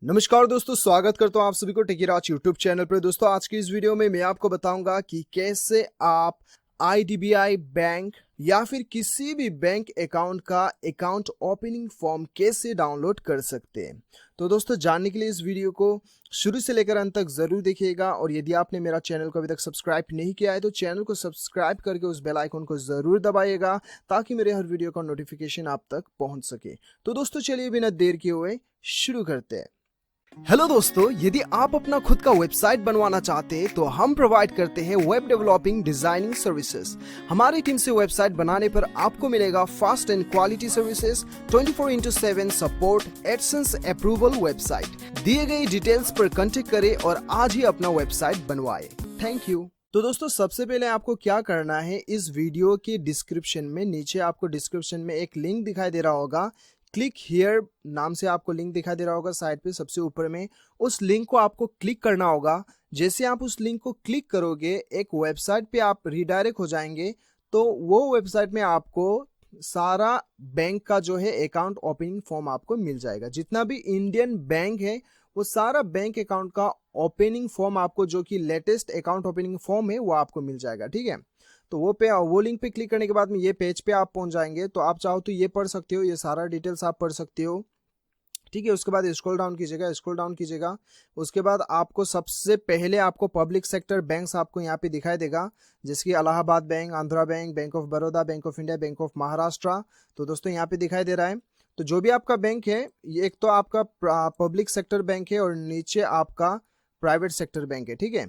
नमस्कार दोस्तों, स्वागत करता हूं आप सभी को टेकीराज यूट्यूब चैनल पर। दोस्तों आज की इस वीडियो में मैं आपको बताऊंगा कि कैसे आप आईडीबीआई बैंक या फिर किसी भी बैंक अकाउंट का अकाउंट ओपनिंग फॉर्म कैसे डाउनलोड कर सकते हैं। तो दोस्तों जानने के लिए इस वीडियो को शुरू से लेकर अंत तक जरूर देखिएगा, और यदि आपने मेरा चैनल को अभी तक सब्सक्राइब नहीं किया है तो चैनल को सब्सक्राइब करके उस बेल आइकन को जरूर दबाइएगा ताकि मेरे हर वीडियो का नोटिफिकेशन आप तक पहुंच सके। तो दोस्तों चलिए बिना देर किए हुए शुरू करते हैं। हेलो दोस्तों, यदि आप अपना खुद का वेबसाइट बनवाना चाहते हैं तो हम प्रोवाइड करते हैं वेब डेवलपिंग डिजाइनिंग सर्विसेज। हमारी टीम से वेबसाइट बनाने पर आपको मिलेगा fast and quality services, 24/7 support, AdSense approval. Website दिए गए डिटेल्स पर कांटेक्ट करें और आज ही अपना वेबसाइट बनवाएं। Thank you. तो दोस्तों सबसे पहले आपको क्या करना है, इस वीडियो के डिस्क्रिप्शन में नीचे आपको डिस्क्रिप्शन में एक लिंक दिखाई दे रहा होगा, क्लिक हियर नाम से आपको लिंक दिखाई दे रहा होगा साइड पे सबसे ऊपर में। उस लिंक को आपको क्लिक करना होगा। जैसे आप उस लिंक को क्लिक करोगे एक वेबसाइट पे आप रिडायरेक्ट हो जाएंगे। तो वो वेबसाइट में आपको सारा बैंक का जो है अकाउंट ओपनिंग फॉर्म आपको मिल जाएगा। जितना भी इंडियन बैंक है वो सारा बैंक अकाउंट का ओपनिंग फॉर्म आपको, जो कि लेटेस्ट अकाउंट ओपनिंग फॉर्म है, वो आपको मिल जाएगा। ठीक है, तो वो लिंक पे क्लिक करने के बाद में ये पेज पे आप पहुंच जाएंगे। तो आप चाहो तो ये पढ़ सकते हो, ये सारा डिटेल्स आप पढ़ सकते हो। ठीक है, उसके बाद स्क्रॉल डाउन कीजिएगा। उसके बाद आपको सबसे पहले आपको पब्लिक सेक्टर बैंक्स आपको यहाँ पे दिखाई देगा, जैसे कि Allahabad bank, Andhra bank, bank of Baroda, bank of India, bank of Maharashtra. तो दोस्तों यहाँ पे दिखाई दे रहा है। तो जो भी आपका बैंक है, ये एक तो आपका पब्लिक सेक्टर बैंक है और नीचे आपका प्राइवेट सेक्टर बैंक है। ठीक है,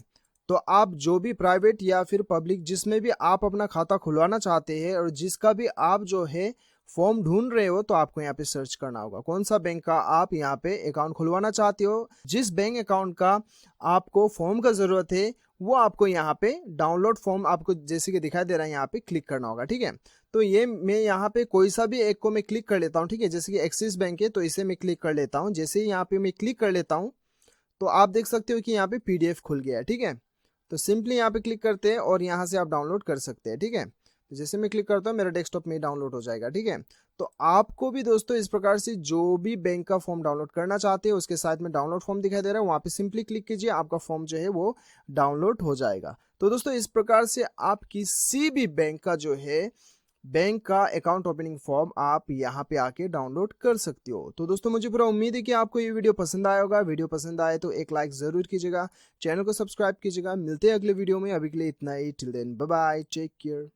तो आप जो भी प्राइवेट या फिर पब्लिक जिसमें भी आप अपना खाता खुलवाना चाहते हैं और जिसका भी आप जो है फॉर्म ढूंढ रहे हो, तो आपको यहाँ पे सर्च करना होगा कौन सा बैंक का आप यहाँ पे अकाउंट खुलवाना चाहते हो। जिस बैंक अकाउंट का आपको फॉर्म का जरूरत है वो आपको यहाँ पे डाउनलोड फॉर्म आपको जैसे कि दिखाई दे रहा है यहाँ पे क्लिक करना होगा। ठीक है, तो ये मैं यहाँ पे कोई सा भी एक को मैं क्लिक कर लेता हूँ। ठीक है, जैसे कि एक्सिस बैंक है तो इसे मैं क्लिक कर लेता हूँ। जैसे ही यहाँ पे मैं क्लिक कर लेता हूँ तो आप देख सकते हो कि यहाँ पे PDF खुल गया है। ठीक है, तो सिंपली यहाँ पे क्लिक करते हैं और यहाँ से आप डाउनलोड कर सकते हैं। ठीक है, तो जैसे मैं क्लिक करता हूँ मेरा डेस्कटॉप में डाउनलोड हो जाएगा। ठीक है, तो आपको भी दोस्तों इस प्रकार से जो भी बैंक का फॉर्म डाउनलोड करना चाहते हैं उसके साथ में डाउनलोड फॉर्म दिखाई दे रहा है, वहाँ पे सिंपली क्लिक कीजिए, आपका फॉर्म जो है वो डाउनलोड हो जाएगा। तो दोस्तों इस प्रकार से आप किसी भी बैंक का जो है बैंक का अकाउंट ओपनिंग फॉर्म आप यहाँ पे आके डाउनलोड कर सकते हो। तो दोस्तों मुझे पूरा उम्मीद है कि आपको ये वीडियो पसंद आया होगा। वीडियो पसंद आए तो एक लाइक जरूर कीजिएगा, चैनल को सब्सक्राइब कीजिएगा। मिलते हैं अगले वीडियो में, अभी के लिए इतना ही। Till then bye bye, take care.